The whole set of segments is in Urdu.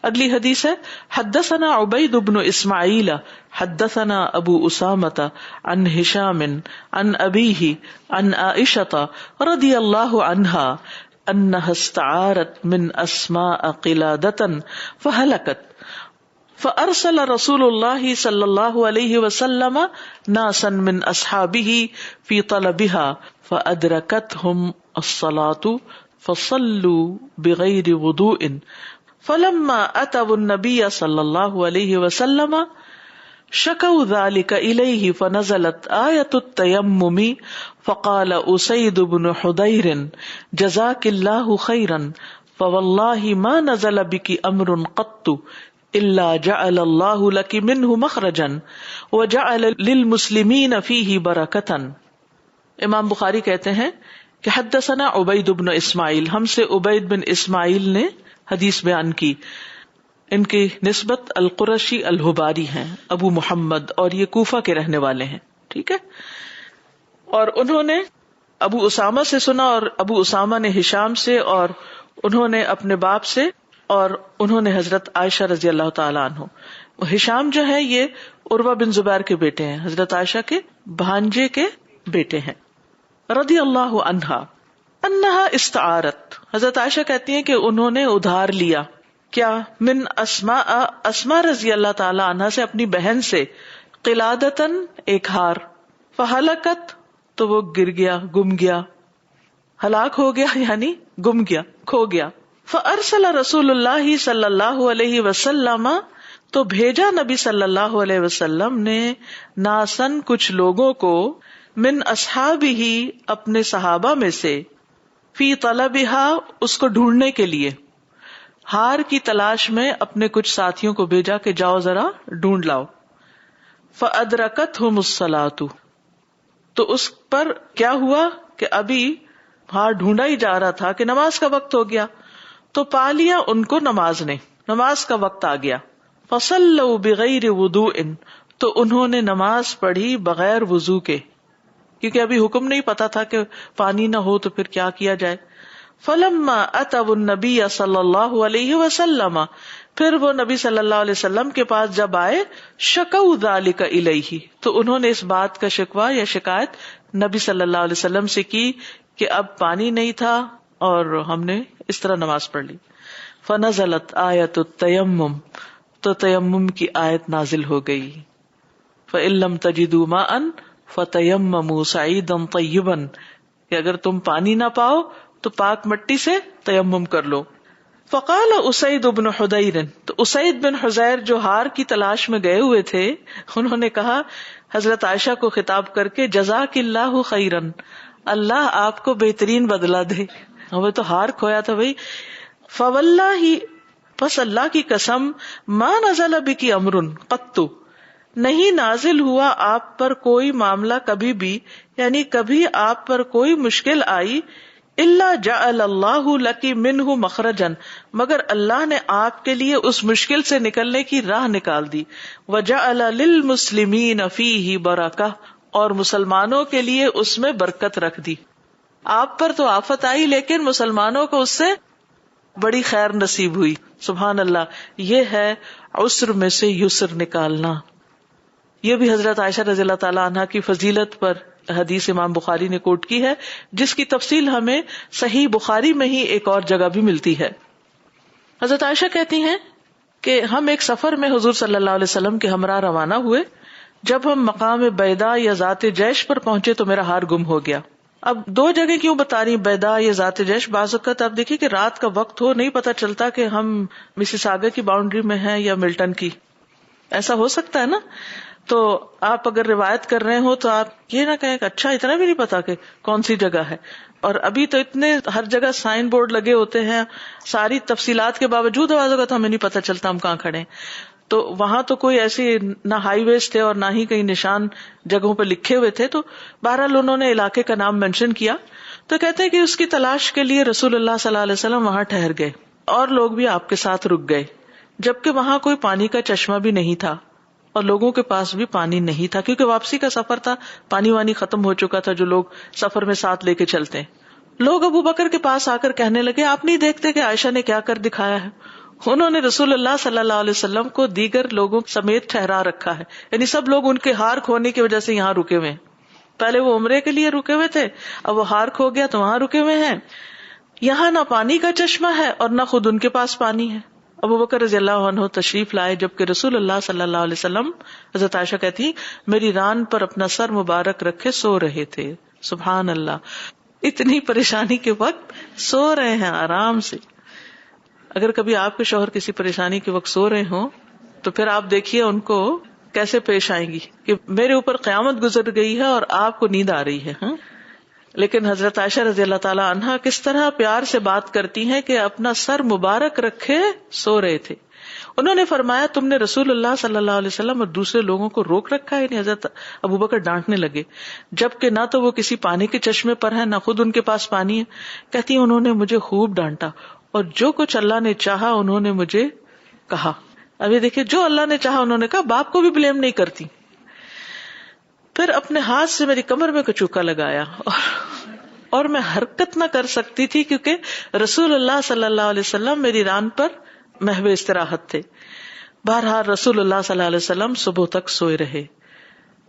اگلی حدیث ہے حدثنا عبید بن اسماعیل حدثنا ابو اسامۃ عن ہشام عن ابیہ عن عائشۃ رضی اللہ عنہا انها استعارت من اسماء قلادۃ فہلکت فارسل رسول اللہ صلی اللہ علیہ وسلم ناسا من اصحابہ فی طلبها فادرکتهم الصلاة فصلوا بغیر وضوء فلما اتوا النبی صلی اللہ علیہ وسلم شکوا ذلك الیہ فنزلت آیۃ التیمم فقال اسید بن حضیر جزاک اللہ خیرا فواللہ ما نزل بک امر قط الا جعل اللہ لک منہ مخرجا وجعل للمسلمین فیہ برکتا. امام بخاری کہتے ہیں کہ حدثنا عبید بن اسماعیل، ہم سے عبید بن اسماعیل نے حدیث بیان کی. ان کی نسبت القرشی الحباری ہیں، ابو محمد، اور یہ کوفہ کے رہنے والے ہیں. ٹھیک ہے. اور انہوں نے ابو اسامہ سے سنا، اور ابو اسامہ نے ہشام سے، اور انہوں نے اپنے باپ سے، اور انہوں نے حضرت عائشہ رضی اللہ تعالی عنہ. ہشام جو ہے یہ عروہ بن زبیر کے بیٹے ہیں، حضرت عائشہ کے بھانجے کے بیٹے ہیں. رضی اللہ عنہا انہا استعارت، حضرت عائشہ کہتی ہیں کہ انہوں نے ادھار لیا. کیا؟ من اسماء رضی اللہ تعالی عنہا سے، اپنی بہن سے، قلادتن ایک ہار، فہلکت تو وہ گر گیا، گم گیا، ہلاک ہو گیا یعنی گم گیا، کھو گیا. فارسل رسول اللہ صلی اللہ علیہ وسلم تو بھیجا نبی صلی اللہ علیہ وسلم نے ناسن کچھ لوگوں کو، من اصحابہ اپنے صحابہ میں سے، فی طلبہا اس کو ڈھونڈنے کے لیے، ہار کی تلاش میں اپنے کچھ ساتھیوں کو بھیجا کہ جاؤ ذرا ڈھونڈ لاؤ. فادرکتہم الصلاۃ تو اس پر کیا ہوا کہ ابھی ہار ڈھونڈا ہی جا رہا تھا کہ نماز کا وقت ہو گیا، تو پا لیا ان کو نماز نے، نماز کا وقت آ گیا. فصلوا بغیر وضوء تو انہوں نے نماز پڑھی بغیر وضو کے، کیونکہ ابھی حکم نہیں پتا تھا کہ پانی نہ ہو تو پھر کیا کیا جائے. فلما اتوا النبی صلی اللہ علیہ وسلم پھر وہ نبی صلی اللہ علیہ وسلم کے پاس جب آئے، شکوا ذلک الیہ تو انہوں نے اس بات کا شکوہ یا شکایت نبی صلی اللہ علیہ وسلم سے کی کہ اب پانی نہیں تھا اور ہم نے اس طرح نماز پڑھ لی. فنزلت آیۃ التیمم تو تیمم کی آیت نازل ہو گئی. فإن لم تجدوا ماء فتیمموا صعیدا طیبا کہ اگر تم پانی نہ پاؤ تو پاک مٹی سے تیمم کر لو. فقال اسید بن حضیر تو اسید بن حضیر جو ہار کی تلاش میں گئے ہوئے تھے، انہوں نے کہا حضرت عائشہ کو خطاب کر کے، جزاک اللہ خیرا، اللہ آپ کو بہترین بدلہ دے. وہ تو ہار کھویا تھا بھائی. فواللہ پس اللہ کی قسم، ما نزل بک امر قط نہیں نازل ہوا آپ پر کوئی معاملہ کبھی بھی، یعنی کبھی آپ پر کوئی مشکل آئی، الا جعل اللہ لک منہ مخرجا مگر اللہ نے آپ کے لیے اس مشکل سے نکلنے کی راہ نکال دی. وجعل للمسلمین فیہ برکہ اور مسلمانوں کے لیے اس میں برکت رکھ دی. آپ پر تو آفت آئی لیکن مسلمانوں کو اس سے بڑی خیر نصیب ہوئی. سبحان اللہ، یہ ہے عسر میں سے یسر نکالنا. یہ بھی حضرت عائشہ رضی اللہ تعالی عنہا کی فضیلت پر حدیث امام بخاری نے کوٹ کی ہے، جس کی تفصیل ہمیں صحیح بخاری میں ہی ایک اور جگہ بھی ملتی ہے. حضرت عائشہ کہتی ہیں کہ ہم ایک سفر میں حضور صلی اللہ علیہ وسلم کے ہمراہ روانہ ہوئے. جب ہم مقام بیدا یا ذات جیش پر پہنچے تو میرا ہار گم ہو گیا. اب دو جگہ کیوں بتا رہی بیدا یا ذات جیش؟ بعض اوقات آپ دیکھیے کہ رات کا وقت ہو، نہیں پتا چلتا کہ ہم مسیساگا کی باؤنڈری میں ہیں یا ملٹن کی، ایسا ہو سکتا ہے نا. تو آپ اگر روایت کر رہے ہو تو آپ یہ نہ کہیں کہ اچھا اتنا بھی نہیں پتا کہ کون سی جگہ ہے. اور ابھی تو اتنے ہر جگہ سائن بورڈ لگے ہوتے ہیں، ساری تفصیلات کے باوجود بعض اوقات ہمیں نہیں پتا چلتا ہم کہاں کھڑے ہیں. تو وہاں تو کوئی ایسی نہ ہائی ویز تھے اور نہ ہی کہیں نشان جگہوں پہ لکھے ہوئے تھے. تو بہرحال انہوں نے علاقے کا نام مینشن کیا. تو کہتے ہیں کہ اس کی تلاش کے لیے رسول اللہ صلی اللہ علیہ وسلم وہاں ٹھہر گئے اور لوگ بھی آپ کے ساتھ رک گئے، جبکہ وہاں کوئی پانی کا چشمہ بھی نہیں تھا اور لوگوں کے پاس بھی پانی نہیں تھا، کیونکہ واپسی کا سفر تھا، پانی وانی ختم ہو چکا تھا جو لوگ سفر میں ساتھ لے کے چلتے ہیں. لوگ ابو بکر کے پاس آ کر کہنے لگے، آپ نہیں دیکھتے کہ عائشہ نے کیا کر دکھایا ہے؟ انہوں نے رسول اللہ صلی اللہ علیہ وسلم کو دیگر لوگوں سمیت ٹھہرا رکھا ہے، یعنی سب لوگ ان کے ہار کھونے کی وجہ سے یہاں رکے ہوئے ہیں. پہلے وہ عمرے کے لیے رکے ہوئے تھے، اب وہ ہار کھو گیا تو وہاں رکے ہوئے ہیں. یہاں نہ پانی کا چشمہ ہے اور نہ خود ان کے پاس پانی ہے. ابو بکر رضی اللہ عنہ تشریف لائے جبکہ رسول اللہ صلی اللہ علیہ وسلم، حضرت عائشہ کہتی میری ران پر اپنا سر مبارک رکھے سو رہے تھے. سبحان اللہ، اتنی پریشانی کے وقت سو رہے ہیں آرام سے. اگر کبھی آپ کے شوہر کسی پریشانی کے وقت سو رہے ہوں تو پھر آپ دیکھیے ان کو کیسے پیش آئیں گی کہ میرے اوپر قیامت گزر گئی ہے اور آپ کو نیند آ رہی ہے. لیکن حضرت عائشہ رضی اللہ تعالی عنہا کس طرح پیار سے بات کرتی ہیں کہ اپنا سر مبارک رکھے سو رہے تھے. انہوں نے فرمایا تم نے رسول اللہ صلی اللہ علیہ وسلم اور دوسرے لوگوں کو روک رکھا ہے. یعنی حضرت ابو بکر ڈانٹنے لگے جبکہ نہ تو وہ کسی پانی کے چشمے پر ہیں نہ خود ان کے پاس پانی ہے. کہتی ہیں انہوں نے مجھے خوب ڈانٹا اور جو کچھ اللہ نے چاہا انہوں نے مجھے کہا. ابھی دیکھیے جو اللہ نے چاہا انہوں نے کہا، باپ کو بھی بلیم نہیں کرتی. پھر اپنے ہاتھ سے میری کمر میں کچوکا لگایا اور میں حرکت نہ کر سکتی تھی کیونکہ رسول اللہ صلی اللہ علیہ وسلم میری ران پر محو استراحت تھے. بہرحال رسول اللہ صلی اللہ علیہ وسلم صبح تک سوئے رہے.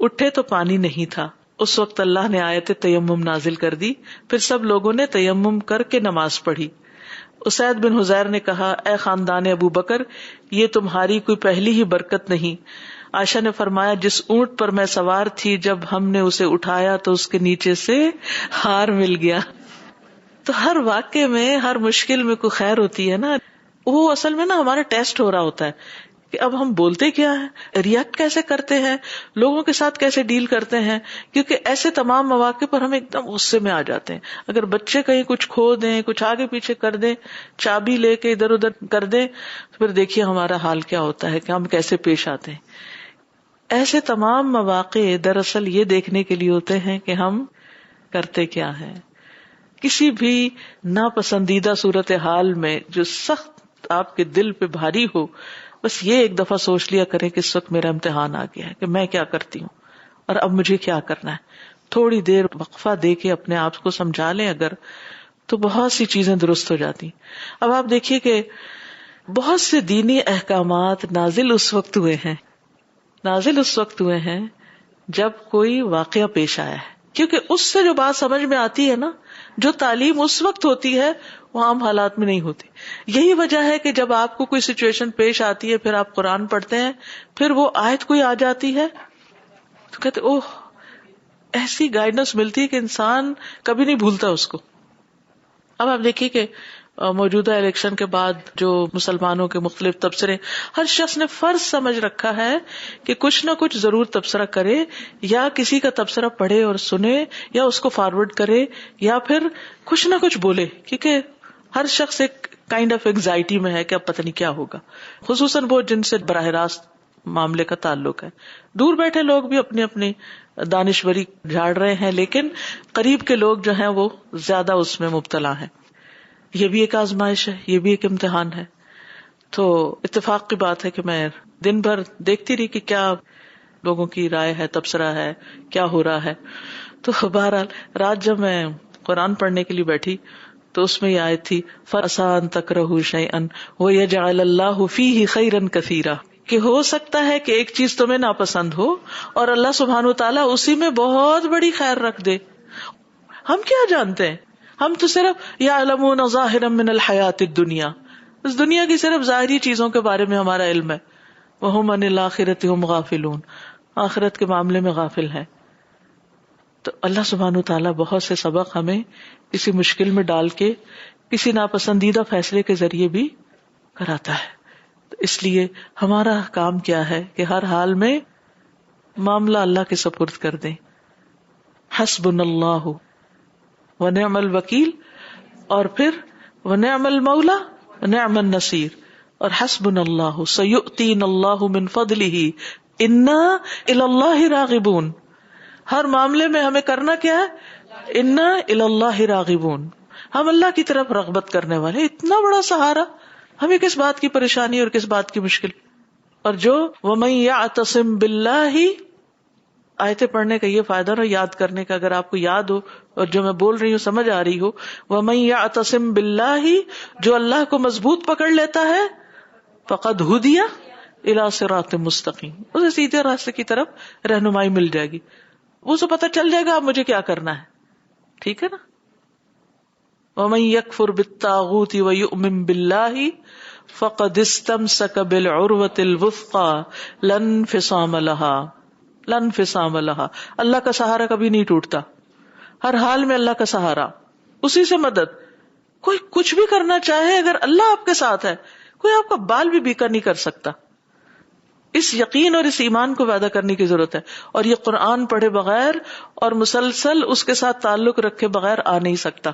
اٹھے تو پانی نہیں تھا. اس وقت اللہ نے آیت تیمم نازل کر دی. پھر سب لوگوں نے تیمم کر کے نماز پڑھی. اسید بن حذیر نے کہا اے خاندان ابو بکر، یہ تمہاری کوئی پہلی ہی برکت نہیں. عائشہ نے فرمایا جس اونٹ پر میں سوار تھی جب ہم نے اسے اٹھایا تو اس کے نیچے سے ہار مل گیا. تو ہر واقعے میں، ہر مشکل میں کوئی خیر ہوتی ہے نا. وہ اصل میں نا ہمارا ٹیسٹ ہو رہا ہوتا ہے کہ اب ہم بولتے کیا ہے، ریئیکٹ کیسے کرتے ہیں، لوگوں کے ساتھ کیسے ڈیل کرتے ہیں. کیونکہ ایسے تمام مواقع پر ہم ایک دم غصے میں آ جاتے ہیں. اگر بچے کہیں کچھ کھو دیں، کچھ آگے پیچھے کر دیں، چابی لے کے ادھر ادھر کر دیں، تو پھر دیکھیے ہمارا حال کیا ہوتا ہے کہ ہم کیسے پیش آتے ہیں. ایسے تمام مواقع دراصل یہ دیکھنے کے لیے ہوتے ہیں کہ ہم کرتے کیا ہیں. کسی بھی ناپسندیدہ صورتحال میں جو سخت آپ کے دل پہ بھاری ہو، بس یہ ایک دفعہ سوچ لیا کریں کہ اس وقت میرا امتحان آ گیا ہے کہ میں کیا کرتی ہوں اور اب مجھے کیا کرنا ہے. تھوڑی دیر وقفہ دے کے اپنے آپ کو سمجھا لیں اگر، تو بہت سی چیزیں درست ہو جاتی. اب آپ دیکھیے کہ بہت سے دینی احکامات نازل اس وقت ہوئے ہیں جب کوئی واقعہ پیش آیا ہے. کیونکہ اس سے جو بات سمجھ میں آتی ہے نا، جو تعلیم اس وقت ہوتی ہے وہ عام حالات میں نہیں ہوتی. یہی وجہ ہے کہ جب آپ کو کوئی سچویشن پیش آتی ہے، پھر آپ قرآن پڑھتے ہیں، پھر وہ آیت کوئی آ جاتی ہے تو کہتے اوہ، ایسی گائیڈنس ملتی ہے کہ انسان کبھی نہیں بھولتا اس کو. اب آپ دیکھیے کہ موجودہ الیکشن کے بعد جو مسلمانوں کے مختلف تبصرے، ہر شخص نے فرض سمجھ رکھا ہے کہ کچھ نہ کچھ ضرور تبصرہ کرے، یا کسی کا تبصرہ پڑھے اور سنے، یا اس کو فارورڈ کرے، یا پھر کچھ نہ کچھ بولے. کیونکہ ہر شخص ایک کائنڈ آف اینگزائٹی میں ہے کہ اب پتہ نہیں کیا ہوگا، خصوصاً وہ جن سے براہ راست معاملے کا تعلق ہے. دور بیٹھے لوگ بھی اپنی اپنی دانشوری جھاڑ رہے ہیں، لیکن قریب کے لوگ جو ہیں وہ زیادہ اس میں مبتلا ہیں. یہ بھی ایک آزمائش ہے، یہ بھی ایک امتحان ہے. تو اتفاق کی بات ہے کہ میں دن بھر دیکھتی رہی کہ کیا لوگوں کی رائے ہے، تبصرہ ہے، کیا ہو رہا ہے. تو بہرحال رات جب میں قرآن پڑھنے کے لیے بیٹھی تو اس میں یہ آیت تھی فَعَسَىٰ أَن تَكْرَهُوا شَيْئًا وَيَجْعَلَ اللَّهُ فِيهِ خَيْرًا كَثِيرًا، کہ ہو سکتا ہے کہ ایک چیز تمہیں ناپسند ہو اور اللہ سبحانہ وتعالیٰ اسی میں بہت بڑی خیر رکھ دے. ہم کیا جانتے ہیں؟ ہم تو صرف یعلمون ظاہرا من الحیات الدنیا، اس دنیا کی صرف ظاہری چیزوں کے بارے میں ہمارا علم ہے. وہم عن الآخرۃ ہم غافلون، آخرت کے معاملے میں غافل ہیں. تو اللہ سبحانہ وتعالیٰ بہت سے سبق ہمیں کسی مشکل میں ڈال کے کسی ناپسندیدہ فیصلے کے ذریعے بھی کراتا ہے. تو اس لیے ہمارا کام کیا ہے کہ ہر حال میں معاملہ اللہ کے سپرد کر دیں. حسبنا اللہ ونعم الوکیل، اور پھر ونعم المولا ونعم النصیر، اور حسبنا اللہ سیؤتینا اللہ من فضلہ انا الی اللہ راغبون. ہر معاملے میں ہمیں کرنا کیا ہے؟ انا الی اللہ راغبون، ہم اللہ کی طرف رغبت کرنے والے. اتنا بڑا سہارا، ہمیں کس بات کی پریشانی اور کس بات کی مشکل. اور جو ومن یعتصم باللہ، آیتیں پڑھنے کا یہ فائدہ نا، یاد کرنے کا، اگر آپ کو یاد ہو اور جو میں بول رہی ہوں سمجھ آ رہی ہو، وَمَن يَعْتَصِم بِاللَّهِ، جو اللہ کو مضبوط پکڑ لیتا ہے، فقد ہدی الی صراط مستقیم، اسے سیدھے راستے کی طرف رہنمائی مل جائے گی، اسے پتہ چل جائے گا اب مجھے کیا کرنا ہے. ٹھیک ہے نا. ومن یکفر بالطاغوت ویؤمن باللہ فقد استمسک بالعروۃ الوثقی لا انفصام لها، لا انفصام لها. اللہ کا سہارا کبھی نہیں ٹوٹتا، ہر حال میں اللہ کا سہارا، اسی سے مدد. کوئی کچھ بھی کرنا چاہے، اگر اللہ آپ کے ساتھ ہے کوئی آپ کا بال بھی بیکا نہیں کر سکتا. اس یقین اور اس ایمان کو پیدا کرنے کی ضرورت ہے. اور یہ قرآن پڑھے بغیر اور مسلسل اس کے ساتھ تعلق رکھے بغیر آ نہیں سکتا.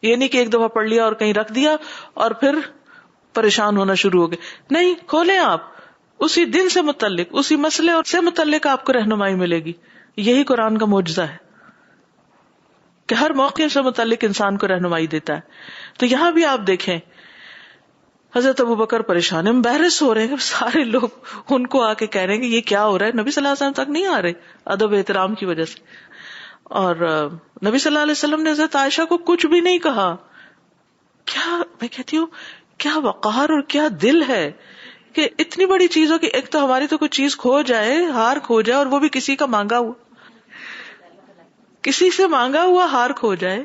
یہ نہیں کہ ایک دفعہ پڑھ لیا اور کہیں رکھ دیا اور پھر پریشان ہونا شروع ہو گئے. نہیں، کھولیں آپ اسی دن سے متعلق، اسی مسئلے اور سے متعلق آپ کو رہنمائی ملے گی. یہی قرآن کا معجزہ ہے کہ ہر موقع سے متعلق انسان کو رہنمائی دیتا ہے. تو یہاں بھی آپ دیکھیں حضرت ابوبکر پریشان، امبیرس ہو رہے ہیں، سارے لوگ ان کو آ کے کہہ رہے ہیں کہ یہ کیا ہو رہا ہے. نبی صلی اللہ علیہ وسلم تک نہیں آ رہے ادب احترام کی وجہ سے. اور نبی صلی اللہ علیہ وسلم نے حضرت عائشہ کو کچھ بھی نہیں کہا. کیا میں کہتی ہوں، کیا وقار اور کیا دل ہے کہ اتنی بڑی چیزوں کی، ایک تو ہماری تو کوئی چیز کھو جائے، ہار کھو جائے، اور وہ بھی کسی کا مانگا ہوا، کسی سے مانگا ہوا ہار کھو جائے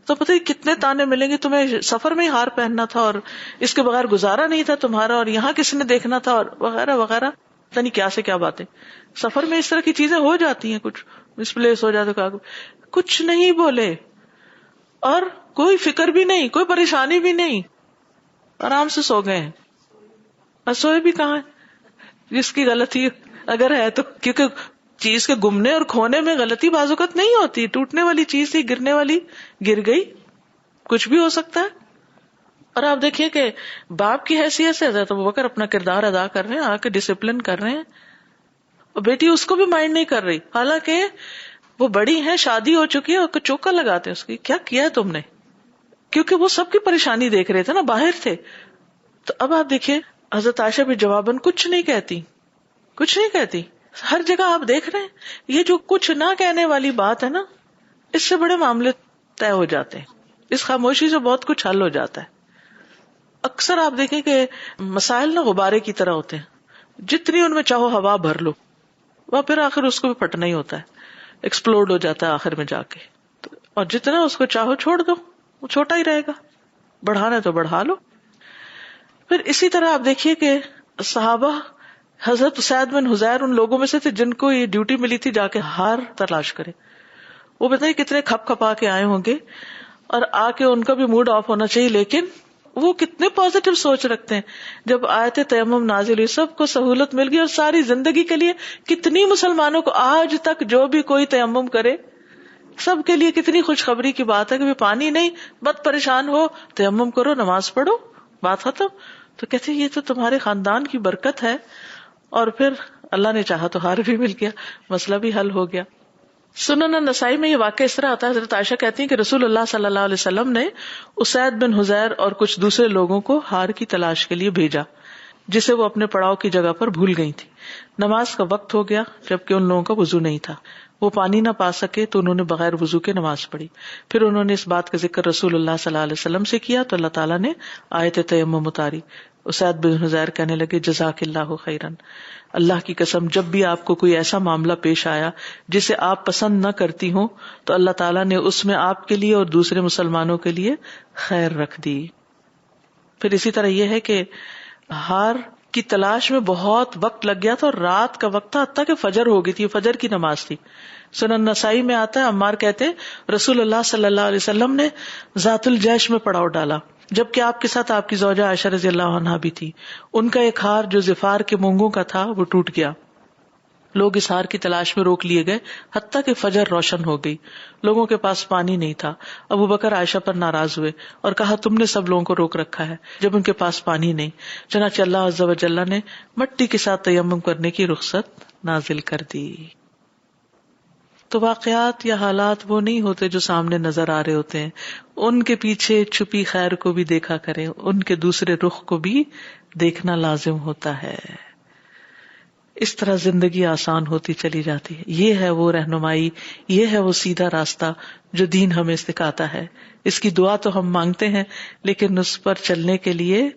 تو پتہ ہی کتنے تانے ملیں گے. تمہیں سفر میں ہی ہار پہننا تھا اور اس کے بغیر گزارا نہیں تھا تمہارا، اور یہاں کس نے دیکھنا تھا، اور وغیرہ وغیرہ. پتہ نہیں کیا سے کیا باتیں. سفر میں اس طرح کی چیزیں ہو جاتی ہیں، کچھ مسپلیس ہو جاتا، کچھ نہیں بولے اور کوئی فکر بھی نہیں، کوئی پریشانی بھی نہیں، آرام سے سو گئے ہیں. اور سوئے بھی کہاں ہے جس کی غلطی اگر ہے تو، کیونکہ چیز کے گمنے اور کھونے میں غلطی بعض اوقات نہیں ہوتی. ٹوٹنے والی چیز تھی، گرنے والی گر گئی، کچھ بھی ہو سکتا ہے. اور آپ دیکھیے کہ باپ کی حیثیت سے حضرت ابوبکر اپنا کردار ادا کر رہے ہیں، آ کے ڈسپلن کر رہے ہیں، اور بیٹی اس کو بھی مائنڈ نہیں کر رہی، حالانکہ وہ بڑی ہیں، شادی ہو چکی ہے، اور چوکا لگاتے ہیں اس کی، کیا کیا ہے تم نے، کیونکہ وہ سب کی پریشانی دیکھ رہے تھے نا، باہر تھے. تو اب آپ دیکھیے حضرت عائشہ بھی جواباً کچھ نہیں کہتی، کچھ نہیں کہتی. ہر جگہ آپ دیکھ رہے ہیں یہ جو کچھ نہ کہنے والی بات ہے نا، اس سے بڑے معاملے طے ہو جاتے ہیں. اس خاموشی سے بہت کچھ حل ہو جاتا ہے. اکثر آپ دیکھیں کہ مسائل نا غبارے کی طرح ہوتے ہیں، جتنی ان میں چاہو ہوا بھر لو، وہ پھر آخر اس کو بھی پھٹنا ہی ہوتا ہے، ایکسپلوڈ ہو جاتا ہے آخر میں جا کے. اور جتنا اس کو چاہو چھوڑ دو، وہ چھوٹا ہی رہے گا. بڑھانا ہے تو بڑھا لو. پھر اسی طرح آپ دیکھیے کہ صحابہ، حضرت اسید بن حضیر ان لوگوں میں سے تھے جن کو یہ ڈیوٹی ملی تھی جا کے ہار تلاش کرے. وہ بتائیے کتنے کھپ کھپا کے آئے ہوں گے، اور آ کے ان کا بھی موڈ آف ہونا چاہیے، لیکن وہ کتنے پازیٹو سوچ رکھتے ہیں. جب آیت تیمم نازل ہوئی، سب کو سہولت مل گئی، اور ساری زندگی کے لیے کتنی مسلمانوں کو آج تک جو بھی کوئی تیمم کرے، سب کے لیے کتنی خوشخبری کی بات ہے کہ پانی نہیں، بد پریشان ہو تیمم کرو، نماز پڑھو، بات ختم. تو کہتے یہ تو تمہارے خاندان کی برکت ہے. اور پھر اللہ نے چاہا تو ہار بھی مل گیا، مسئلہ بھی حل ہو گیا. سنن نسائی میں یہ واقعہ اس طرح آتا ہے، حضرت عائشہ کہتی ہیں کہ رسول اللہ صلی اللہ علیہ وسلم نے اسید بن حضیر اور کچھ دوسرے لوگوں کو ہار کی تلاش کے لیے بھیجا، جسے وہ اپنے پڑاؤ کی جگہ پر بھول گئی تھی. نماز کا وقت ہو گیا جبکہ ان لوگوں کا وضو نہیں تھا. وہ پانی نہ پا سکے تو انہوں نے بغیر وضو کے نماز پڑھی. پھر انہوں نے اس بات کا ذکر رسول اللہ صلی اللہ علیہ وسلم سے کیا تو اللہ تعالیٰ نے آیت تیمم اتاری. اسید بن حضیر کہنے لگے جزاک اللہ خیرن، اللہ کی قسم جب بھی آپ کو کوئی ایسا معاملہ پیش آیا جسے آپ پسند نہ کرتی ہوں تو اللہ تعالیٰ نے اس میں آپ کے لیے اور دوسرے مسلمانوں کے لیے خیر رکھ دی. پھر اسی طرح یہ ہے کہ ہار کی تلاش میں بہت وقت لگ گیا تھا، اور رات کا وقت تھا، حتیٰ کہ فجر ہو گئی تھی، فجر کی نماز تھی. سنن نسائی میں آتا ہے، عمار کہتے ہیں رسول اللہ صلی اللہ علیہ وسلم نے ذات الجیش میں پڑاؤ ڈالا، جبکہ آپ کے ساتھ آپ کی زوجہ عائشہ رضی اللہ عنہا بھی تھی. ان کا ایک ہار جو زفار کے مونگوں کا تھا وہ ٹوٹ گیا. لوگ اس ہار کی تلاش میں روک لیے گئے حتیٰ کہ فجر روشن ہو گئی. لوگوں کے پاس پانی نہیں تھا. ابوبکر عائشہ پر ناراض ہوئے اور کہا تم نے سب لوگوں کو روک رکھا ہے جب ان کے پاس پانی نہیں. چنانچہ اللہ عز و جل نے مٹی کے ساتھ تیمم کرنے کی رخصت نازل کر دی. تو واقعات یا حالات وہ نہیں ہوتے جو سامنے نظر آ رہے ہوتے ہیں، ان کے پیچھے چھپی خیر کو بھی دیکھا کریں، ان کے دوسرے رخ کو بھی دیکھنا لازم ہوتا ہے. اس طرح زندگی آسان ہوتی چلی جاتی ہے. یہ ہے وہ رہنمائی، یہ ہے وہ سیدھا راستہ جو دین ہمیں سکھاتا ہے. اس کی دعا تو ہم مانگتے ہیں لیکن اس پر چلنے کے لیے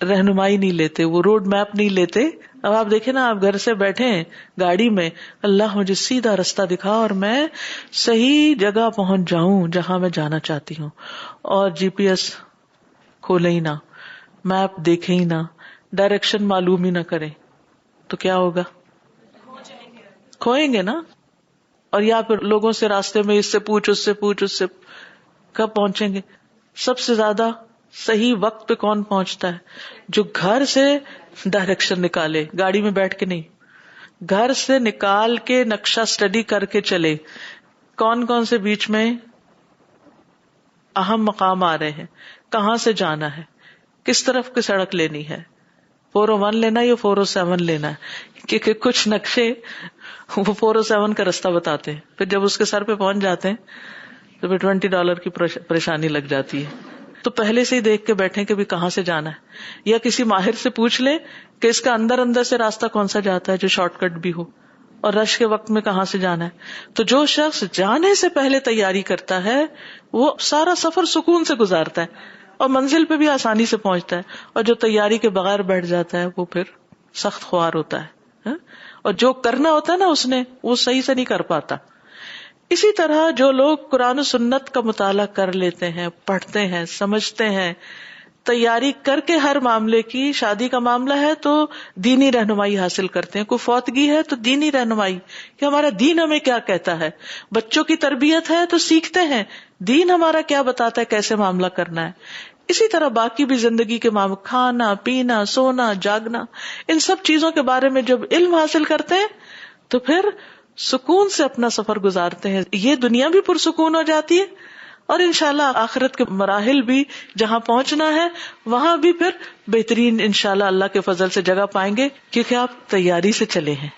رہنمائی نہیں لیتے، وہ روڈ میپ نہیں لیتے. اب آپ دیکھیں نا، آپ گھر سے بیٹھے ہیں گاڑی میں، اللہ مجھے سیدھا رستہ دکھا اور میں صحیح جگہ پہنچ جاؤں جہاں میں جانا چاہتی ہوں، اور جی پی ایس کھولے ہی نہ، میپ دیکھے ہی نہ، ڈائریکشن معلوم ہی نہ کریں، تو کیا ہوگا؟ کھوئیں گے نا. اور یا پھر لوگوں سے راستے میں اس سے پوچھ اس سے پوچھ اس سے، کب پہنچیں گے؟ سب سے زیادہ صحیح وقت پہ کون پہنچتا ہے؟ جو گھر سے ڈائریکشن نکالے، گاڑی میں بیٹھ کے نہیں، گھر سے نکال کے نقشہ اسٹڈی کر کے چلے. کون کون سے بیچ میں اہم مقام آ رہے ہیں، کہاں سے جانا ہے، کس طرف کی سڑک لینی ہے، 401 لینا ہے یا 407 لینا ہے، کیونکہ کچھ نقشے وہ 407 کا رستہ بتاتے ہیں، پھر جب اس کے سر پہ پہنچ جاتے ہیں تو پھر $20 کی پریشانی لگ جاتی ہے. تو پہلے سے ہی دیکھ کے بیٹھیں کہ بھی کہاں سے جانا ہے، یا کسی ماہر سے پوچھ لیں کہ اس کا اندر اندر سے راستہ کون سا جاتا ہے جو شارٹ کٹ بھی ہو، اور رش کے وقت میں کہاں سے جانا ہے. تو جو شخص جانے سے پہلے تیاری کرتا ہے وہ سارا سفر سکون سے گزارتا ہے اور منزل پہ بھی آسانی سے پہنچتا ہے، اور جو تیاری کے بغیر بیٹھ جاتا ہے وہ پھر سخت خوار ہوتا ہے، اور جو کرنا ہوتا ہے نا اس نے وہ صحیح سے نہیں کر پاتا. اسی طرح جو لوگ قرآن و سنت کا مطالعہ کر لیتے ہیں، پڑھتے ہیں، سمجھتے ہیں، تیاری کر کے ہر معاملے کی، شادی کا معاملہ ہے تو دینی رہنمائی حاصل کرتے ہیں، کوئی فوتگی ہے تو دینی رہنمائی کہ ہمارا دین ہمیں کیا کہتا ہے، بچوں کی تربیت ہے تو سیکھتے ہیں دین ہمارا کیا بتاتا ہے، کیسے معاملہ کرنا ہے. اسی طرح باقی بھی زندگی کے معاملے، کھانا پینا سونا جاگنا، ان سب چیزوں کے بارے میں جب علم حاصل کرتے ہیں تو پھر سکون سے اپنا سفر گزارتے ہیں. یہ دنیا بھی پرسکون ہو جاتی ہے، اور انشاءاللہ آخرت کے مراحل بھی جہاں پہنچنا ہے وہاں بھی پھر بہترین انشاءاللہ اللہ کے فضل سے جگہ پائیں گے، کیونکہ آپ تیاری سے چلے ہیں.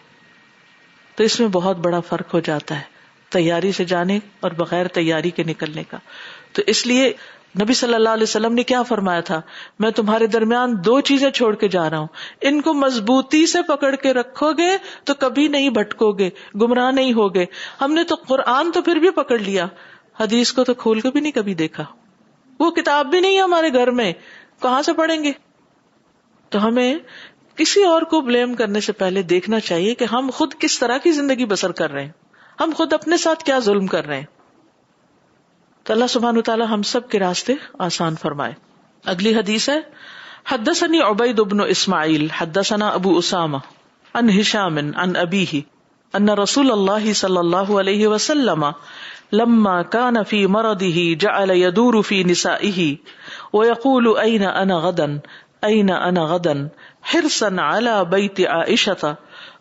تو اس میں بہت بڑا فرق ہو جاتا ہے تیاری سے جانے اور بغیر تیاری کے نکلنے کا. تو اس لیے نبی صلی اللہ علیہ وسلم نے کیا فرمایا تھا، میں تمہارے درمیان 2 چیزیں چھوڑ کے جا رہا ہوں، ان کو مضبوطی سے پکڑ کے رکھو گے تو کبھی نہیں بھٹکو گے، گمراہ نہیں ہوگے. ہم نے تو قرآن تو پھر بھی پکڑ لیا، حدیث کو تو کھول کے بھی نہیں کبھی دیکھا، وہ کتاب بھی نہیں ہے ہمارے گھر میں، کہاں سے پڑھیں گے؟ تو ہمیں کسی اور کو بلیم کرنے سے پہلے دیکھنا چاہیے کہ ہم خود کس طرح کی زندگی بسر کر رہے ہیں، ہم خود اپنے ساتھ کیا ظلم کر رہے ہیں. تو اللہ سبحانہ وتعالی ہم سب کے راستے آسان فرمائے. اگلی حدیث ہے، حدثني عبید بن اسماعیل حدثنا ابو اسامہ عن ہشام عن ابیہ ان رسول اللہ صلی اللہ علیہ وسلم لما كان في مرضه جعل يدور في نسائه ويقول أين أنا غدا أين أنا غدا حرصا على بيت عائشة.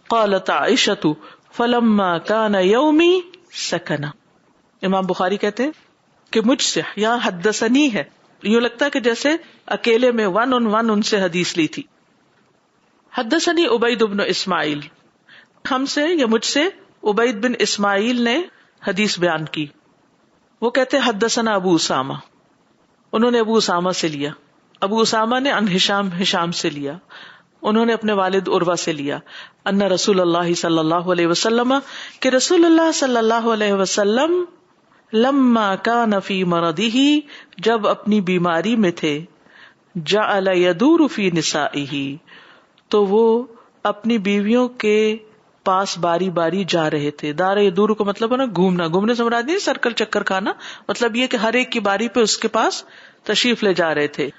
قالت عائشة فلما كان يومي سكن. امام بخاری کہتے ہیں کہ مجھ سے، یا حدثنی ہے، یوں لگتا ہے کہ جیسے اکیلے میں 1 on 1 ان سے حدیث لی تھی. حدثنی عبید بن اسماعیل، ہم سے یا مجھ سے عبید بن اسماعیل نے حدیث بیان کی. وہ کہتے حدثنا ابو اسامہ، انہوں نے ابو اسامہ سے لیا، ابو اسامہ نے عن ہشام، ہشام سے لیا، انہوں نے اپنے والد عروہ سے لیا، ان رسول اللہ صلی اللہ علیہ وسلم، کہ رسول اللہ صلی اللہ علیہ وسلم لما کان فی مرضہ، جب اپنی بیماری میں تھے، جعل یدور فی نسائہ، تو وہ اپنی بیویوں کے پاس باری باری جا رہے تھے. دار یدور کو مطلب ہے نا گھومنا، گھومنے سے مراد نہیں سرکل چکر کھانا، مطلب یہ کہ ہر ایک کی باری پہ اس کے پاس تشریف لے جا رہے تھے.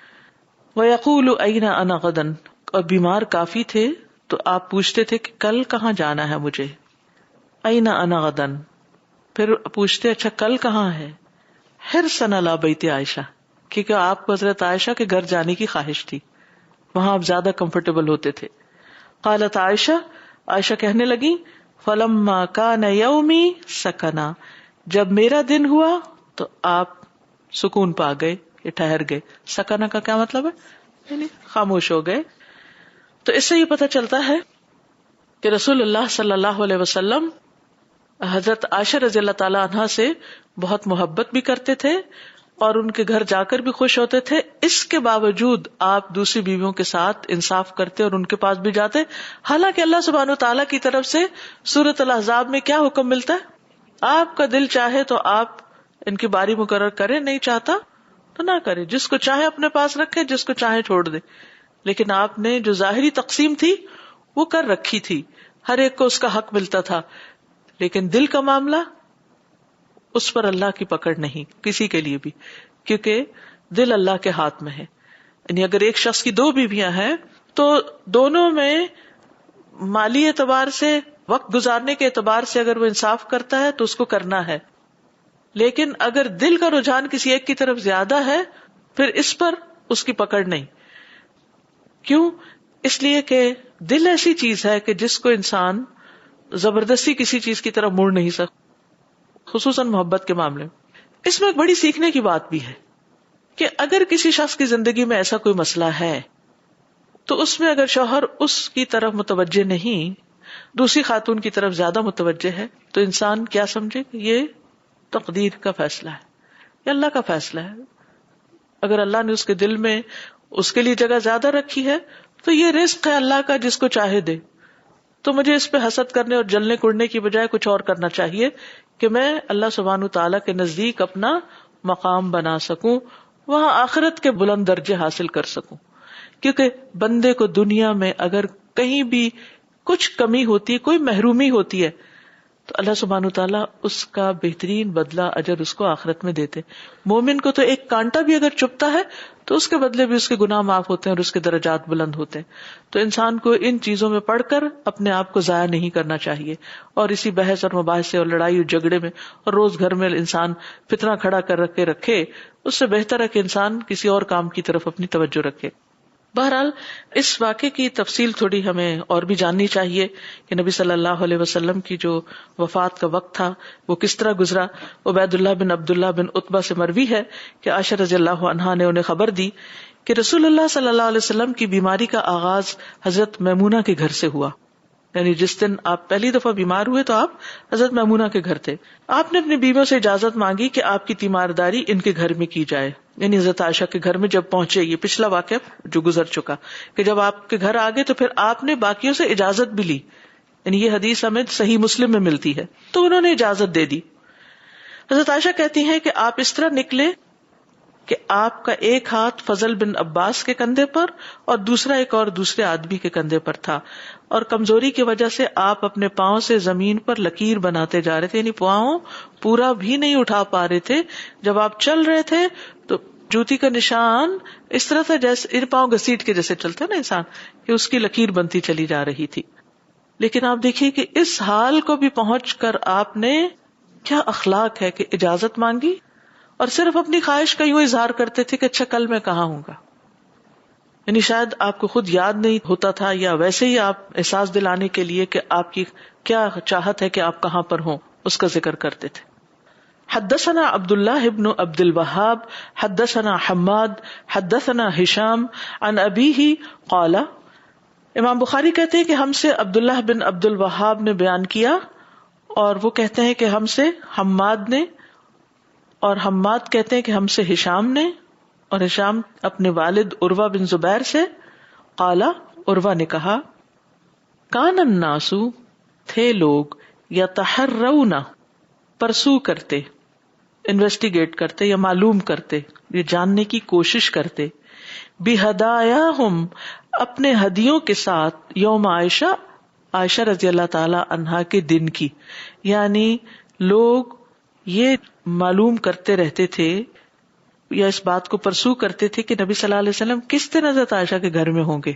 وَيَقُولُ أَيْنَ أَنَا غَدًا، اور بیمار کافی تھے تو آپ پوچھتے تھے کہ کل کہاں جانا ہے مجھے. أَيْنَ أَنَا غَدًا، پھر پوچھتے اچھا کل کہاں ہے. حِرْصًا عَلَى بَيْتِ عائشہ، کیونکہ آپ کو حضرت عائشہ کے گھر جانے کی خواہش تھی، وہاں آپ زیادہ کمفرٹیبل ہوتے تھے. قالت عائشہ، عائشہ کہنے لگی، فلما کان یومی سکنا، جب میرا دن ہوا تو آپ سکون پا گئے، یہ ٹھہر گئے. سکنا کا کیا مطلب ہے؟ یعنی خاموش ہو گئے. تو اس سے یہ پتہ چلتا ہے کہ رسول اللہ صلی اللہ علیہ وسلم حضرت عائشہ رضی اللہ تعالی عنہا سے بہت محبت بھی کرتے تھے اور ان کے گھر جا کر بھی خوش ہوتے تھے. اس کے باوجود آپ دوسری بیویوں کے ساتھ انصاف کرتے اور ان کے پاس بھی جاتے، حالانکہ اللہ سبحانہ وتعالیٰ کی طرف سے سورۃ الاحزاب میں کیا حکم ملتا ہے، آپ کا دل چاہے تو آپ ان کی باری مقرر کریں، نہیں چاہتا تو نہ کرے، جس کو چاہے اپنے پاس رکھے، جس کو چاہے چھوڑ دے. لیکن آپ نے جو ظاہری تقسیم تھی وہ کر رکھی تھی، ہر ایک کو اس کا حق ملتا تھا، لیکن دل کا معاملہ اس پر اللہ کی پکڑ نہیں کسی کے لیے بھی، کیونکہ دل اللہ کے ہاتھ میں ہے. یعنی اگر ایک شخص کی 2 بیویاں ہیں تو دونوں میں مالی اعتبار سے، وقت گزارنے کے اعتبار سے اگر وہ انصاف کرتا ہے تو اس کو کرنا ہے، لیکن اگر دل کا رجحان کسی ایک کی طرف زیادہ ہے پھر اس پر اس کی پکڑ نہیں. کیوں؟ اس لیے کہ دل ایسی چیز ہے کہ جس کو انسان زبردستی کسی چیز کی طرف موڑ نہیں سکتا، خصوصاً محبت کے معاملے میں. اس میں ایک بڑی سیکھنے کی بات بھی ہے کہ اگر کسی شخص کی زندگی میں ایسا کوئی مسئلہ ہے تو اس میں اگر شوہر اس کی طرف متوجہ نہیں، دوسری خاتون کی طرف زیادہ متوجہ ہے، تو انسان کیا سمجھے کہ یہ تقدیر کا فیصلہ ہے یا اللہ کا فیصلہ ہے. اگر اللہ نے اس کے دل میں اس کے لیے جگہ زیادہ رکھی ہے تو یہ رزق ہے اللہ کا، جس کو چاہے دے. تو مجھے اس پہ حسد کرنے اور جلنے کڑنے کی بجائے کچھ اور کرنا چاہیے کہ میں اللہ سبحانہ تعالیٰ کے نزدیک اپنا مقام بنا سکوں، وہاں آخرت کے بلند درجے حاصل کر سکوں. کیونکہ بندے کو دنیا میں اگر کہیں بھی کچھ کمی ہوتی ہے، کوئی محرومی ہوتی ہے، تو اللہ سبحانہ تعالیٰ اس کا بہترین بدلہ اجر اس کو آخرت میں دیتے. مومن کو تو ایک کانٹا بھی اگر چبھتا ہے تو اس کے بدلے بھی اس کے گناہ معاف ہوتے ہیں اور اس کے درجات بلند ہوتے ہیں. تو انسان کو ان چیزوں میں پڑھ کر اپنے آپ کو ضائع نہیں کرنا چاہیے، اور اسی بحث اور مباحثے اور لڑائی اور جھگڑے میں اور روز گھر میں انسان فتنہ کھڑا کر رکھے، اس سے بہتر ہے کہ انسان کسی اور کام کی طرف اپنی توجہ رکھے. بہرحال اس واقعے کی تفصیل تھوڑی ہمیں اور بھی جاننی چاہیے کہ نبی صلی اللہ علیہ وسلم کی جو وفات کا وقت تھا وہ کس طرح گزرا. عبید اللہ بن عبداللہ بن عتبہ سے مروی ہے کہ عائشہ رضی اللہ عنہا نے انہیں خبر دی کہ رسول اللہ صلی اللہ علیہ وسلم کی بیماری کا آغاز حضرت میمونہ کے گھر سے ہوا. یعنی جس دن آپ پہلی دفعہ بیمار ہوئے تو آپ حضرت میمونہ کے گھر تھے. آپ نے اپنی بیویوں سے اجازت مانگی کہ آپ کی تیمارداری ان کے گھر میں کی جائے. یعنی حضرت عائشہ کے گھر میں جب پہنچے، یہ پچھلا واقعہ جو گزر چکا کہ جب آپ کے گھر آگے تو پھر آپ نے باقیوں سے اجازت بھی لی. یعنی یہ حدیث ہمیں صحیح مسلم میں ملتی ہے. تو انہوں نے اجازت دے دی. حضرت عائشہ کہتی ہیں کہ آپ اس طرح نکلے کہ آپ کا ایک ہاتھ فضل بن عباس کے کندھے پر اور دوسرا ایک اور دوسرے آدمی کے کندھے پر تھا، اور کمزوری کی وجہ سے آپ اپنے پاؤں سے زمین پر لکیر بناتے جا رہے تھے. یعنی پاؤں پورا بھی نہیں اٹھا پا رہے تھے. جب آپ چل رہے تھے تو جوتی کا نشان اس طرح تھا جیسے پاؤں گھسیٹ کے جیسے چلتا ہے نا انسان، کہ اس کی لکیر بنتی چلی جا رہی تھی. لیکن آپ دیکھیے کہ اس حال کو بھی پہنچ کر آپ نے کیا اخلاق ہے کہ اجازت مانگی اور صرف اپنی خواہش کا یوں اظہار کرتے تھے کہ اچھا کل میں کہاں ہوں گا. یعنی شاید آپ کو خود یاد نہیں ہوتا تھا یا ویسے ہی آپ احساس دلانے کے لیے کہ آپ کی کیا چاہت ہے کہ آپ کہاں پر ہوں اس کا ذکر کرتے تھے. حدثنا عبداللہ ابن عبد الوہاب حدثنا حماد حدثنا ہشام عن ابیہ قال. امام بخاری کہتے ہیں کہ ہم سے عبداللہ بن عبد الوہاب نے بیان کیا، اور وہ کہتے ہیں کہ ہم سے حماد نے، اور حماد کہتے ہیں کہ ہم سے ہشام نے، اور ہشام اپنے والد عروہ بن زبیر سے. قال، عروہ نے کہا، کان الناس، تھے لوگ، یتحرون، پرسو کرتے، انویسٹیگیٹ کرتے یا معلوم کرتے، یہ جاننے کی کوشش کرتے، بہدایاہم، اپنے ہدیوں کے ساتھ، یوم عائشہ، عائشہ رضی اللہ تعالی عنہا کے دن کی. یعنی لوگ یہ معلوم کرتے رہتے تھے یا اس بات کو پرسو کرتے تھے کہ نبی صلی اللہ علیہ وسلم کس دن حضرت عائشہ کے گھر میں ہوں گے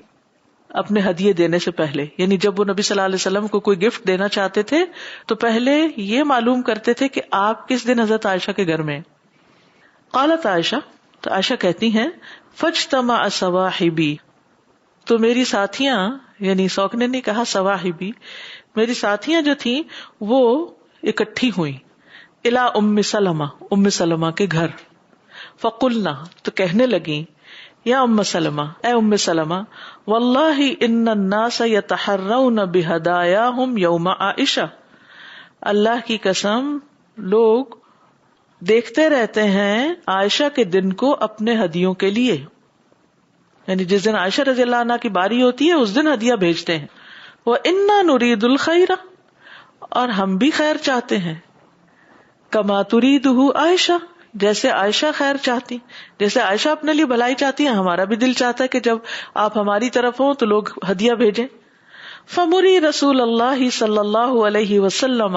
اپنے ہدیے دینے سے پہلے. یعنی جب وہ نبی صلی اللہ علیہ وسلم کو کوئی گفٹ دینا چاہتے تھے تو پہلے یہ معلوم کرتے تھے کہ آپ کس دن حضرت عائشہ کے گھر میں. قالت عائشہ، تو عائشہ کہتی ہیں، فاجتمع صواحبی، تو میری ساتھیاں، یعنی سوکنے نے کہا صواحبی، میری ساتھیاں جو تھیں وہ اکٹھی ہوئیں، الی ام سلمہ، ام سلمہ کے گھر. فقلنا، تو کہنے لگیں، یا ام سلمہ، اے ام سلمہ، واللہ ان الناس یتحرون بہدایاہم یوم عائشہ، اللہ کی قسم لوگ دیکھتے رہتے ہیں عائشہ کے دن کو اپنے ہدیوں کے لیے. یعنی جس دن عائشہ رضی اللہ عنہ کی باری ہوتی ہے اس دن ہدیہ بھیجتے ہیں. وَإِنَّا نُرِيدُ الْخَيْرَ، اور ہم بھی خیر چاہتے ہیں. کما تريدُهُ عائشہ، جیسے عائشہ خیر چاہتی، جیسے عائشہ اپنے لیے بھلائی چاہتی ہیں، ہمارا بھی دل چاہتا ہے کہ جب آپ ہماری طرف ہوں تو لوگ ہدیہ بھیجیں. فمری رسول اللہ صلی اللہ علیہ وسلم،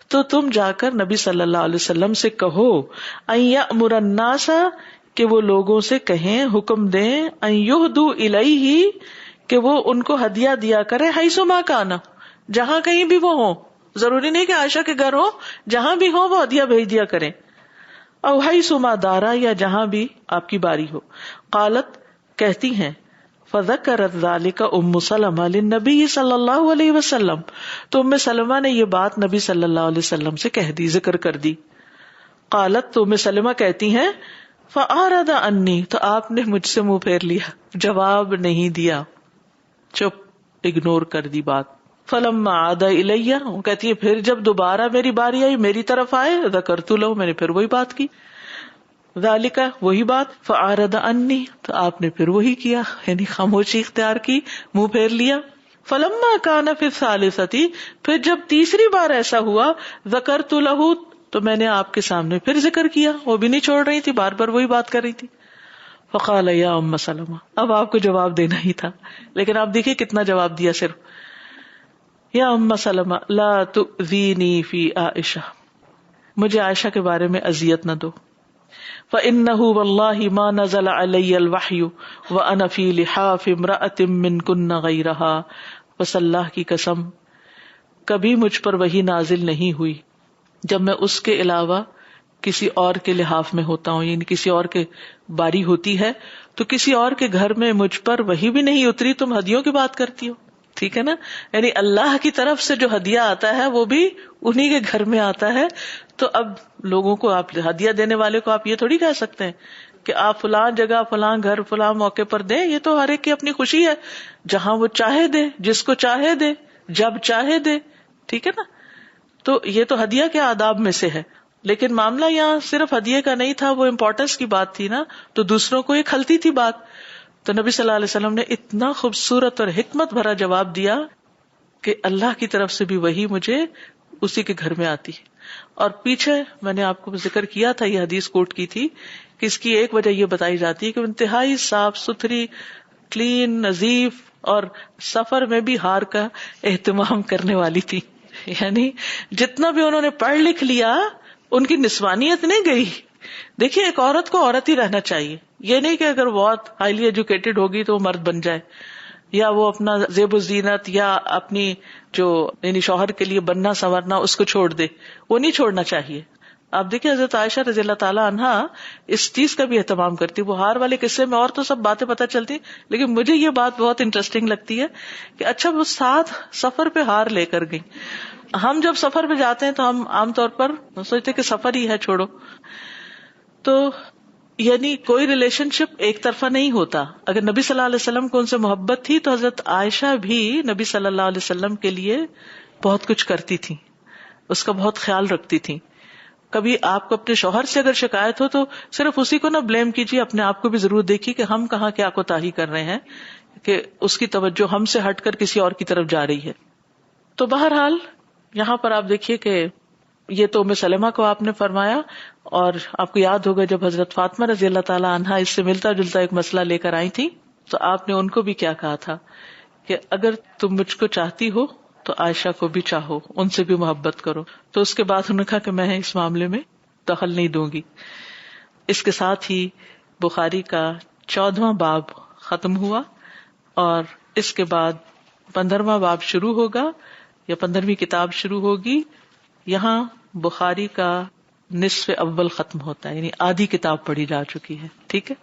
تو تم جا کر نبی صلی اللہ علیہ وسلم سے کہو، ان یأمر الناس، کہ وہ لوگوں سے کہیں، حکم دیں، ان یہدوا الیہ، کہ وہ ان کو ہدیہ دیا کرے، حیث ما کان، جہاں کہیں بھی وہ ہوں. ضروری نہیں کہ عائشہ کے گھر ہو، جہاں بھی ہو وہ ہدیہ بھیج دیا کریں. او حیث ما دارا، یا جہاں بھی آپ کی باری ہو. قالت، کہتی ہیں، فذکرت ذلک ام سلمہ للنبی صلی اللہ علیہ وسلم، تو ام سلمہ نے یہ بات نبی صلی اللہ علیہ وسلم سے کہہ دی، ذکر کر دی. قالت، تو ام سلمہ کہتی ہیں، فأعرض عنی، تو آپ نے مجھ سے منہ پھیر لیا، جواب نہیں دیا، چپ، اگنور کر دی بات. فلما عاد الیہ، وہ کہتی ہے پھر جب دوبارہ میری باری آئی، میری طرف آئے، ذکرت لہ، میں نے پھر وہی بات کی، ذالک، وہی بات. فأعرض عنی، تو آپ نے پھر وہی کیا، یعنی خاموشی اختیار کی، منہ پھیر لیا. فلما کان فی الثالثۃ، پھر جب تیسری بار ایسا ہوا، ذکرت لہ، تو میں نے آپ کے سامنے پھر ذکر کیا، وہ بھی نہیں چھوڑ رہی تھی، بار بار وہی بات کر رہی تھی. فقال یا ام سلمہ، اب آپ کو جواب دینا ہی تھا، لیکن آپ دیکھیے کتنا جواب دیا صرف. یا ام سلمہ لا تؤذینی فی عائشہ، مجھے عائشہ کے بارے میں اذیت نہ دو. فإنہ واللہ ما نزل علی الوحی وانا فی لحاف امرأۃ منکن غیرہا، بس اللہ کی قسم کبھی مجھ پر وحی نازل نہیں ہوئی جب میں اس کے علاوہ کسی اور کے لحاف میں ہوتا ہوں، یعنی کسی اور کے باری ہوتی ہے تو کسی اور کے گھر میں مجھ پر وحی بھی نہیں اتری، تم ہدیوں کی بات کرتی ہو. ٹھیک ہے نا، یعنی اللہ کی طرف سے جو ہدیہ آتا ہے وہ بھی انہی کے گھر میں آتا ہے. تو اب لوگوں کو، آپ ہدیہ دینے والے کو آپ یہ تھوڑی کہہ سکتے ہیں کہ آپ فلاں جگہ، فلاں گھر، فلاں موقع پر دیں. یہ تو ہر ایک کی اپنی خوشی ہے، جہاں وہ چاہے دے، جس کو چاہے دے، جب چاہے دے. ٹھیک ہے نا، تو یہ تو ہدیہ کے آداب میں سے ہے. لیکن معاملہ یہاں صرف ہدیے کا نہیں تھا، وہ امپورٹنس کی بات تھی نا، تو دوسروں کو یہ کھلتی تھی بات. تو نبی صلی اللہ علیہ وسلم نے اتنا خوبصورت اور حکمت بھرا جواب دیا کہ اللہ کی طرف سے بھی وہی مجھے اسی کے گھر میں آتی ہے. اور پیچھے میں نے آپ کو ذکر کیا تھا، یہ حدیث کوٹ کی تھی کہ اس کی ایک وجہ یہ بتائی جاتی ہے کہ انتہائی صاف ستھری، کلین، نظیف، اور سفر میں بھی ہار کا اہتمام کرنے والی تھی. یعنی جتنا بھی انہوں نے پڑھ لکھ لیا، ان کی نسوانیت نہیں گئی. دیکھیے ایک عورت کو عورت ہی رہنا چاہیے، یہ نہیں کہ اگر بہت ہائیلی ایجوکیٹڈ ہوگی تو وہ مرد بن جائے، یا وہ اپنا زیب و زینت یا اپنی جو یعنی شوہر کے لیے بننا سنورنا اس کو چھوڑ دے. وہ نہیں چھوڑنا چاہیے. آپ دیکھیں حضرت عائشہ رضی اللہ تعالیٰ عنہا اس چیز کا بھی اہتمام کرتی. وہ ہار والے قصے میں اور تو سب باتیں پتہ چلتی، لیکن مجھے یہ بات بہت انٹرسٹنگ لگتی ہے کہ اچھا وہ ساتھ سفر پہ ہار لے کر گئی. ہم جب سفر پہ جاتے ہیں تو ہم عام طور پر سوچتے کہ سفر ہی ہے، چھوڑو. تو یعنی کوئی ریلیشن شپ ایک طرفہ نہیں ہوتا. اگر نبی صلی اللہ علیہ وسلم کو ان سے محبت تھی تو حضرت عائشہ بھی نبی صلی اللہ علیہ وسلم کے لیے بہت کچھ کرتی تھی، اس کا بہت خیال رکھتی تھی. کبھی آپ کو اپنے شوہر سے اگر شکایت ہو تو صرف اسی کو نہ بلیم کیجیے، اپنے آپ کو بھی ضرور دیکھیے کہ ہم کہاں کیا کوتاہی کر رہے ہیں کہ اس کی توجہ ہم سے ہٹ کر کسی اور کی طرف جا رہی ہے. تو بہرحال یہاں پر آپ دیکھیے کہ یہ تو ام سلمہ کو آپ نے فرمایا، اور آپ کو یاد ہوگا جب حضرت فاطمہ رضی اللہ تعالیٰ عنہا اس سے ملتا جلتا ایک مسئلہ لے کر آئی تھی تو آپ نے ان کو بھی کیا کہا تھا کہ اگر تم مجھ کو چاہتی ہو تو عائشہ کو بھی چاہو، ان سے بھی محبت کرو. تو اس کے بعد انہوں نے کہا کہ میں اس معاملے میں دخل نہیں دوں گی. اس کے ساتھ ہی بخاری کا 14واں باب ختم ہوا، اور اس کے بعد 15واں باب شروع ہوگا یا 15ویں کتاب شروع ہوگی. یہاں بخاری کا نصف اول ختم ہوتا ہے، یعنی آدھی کتاب پڑھی جا چکی ہے. ٹھیک ہے،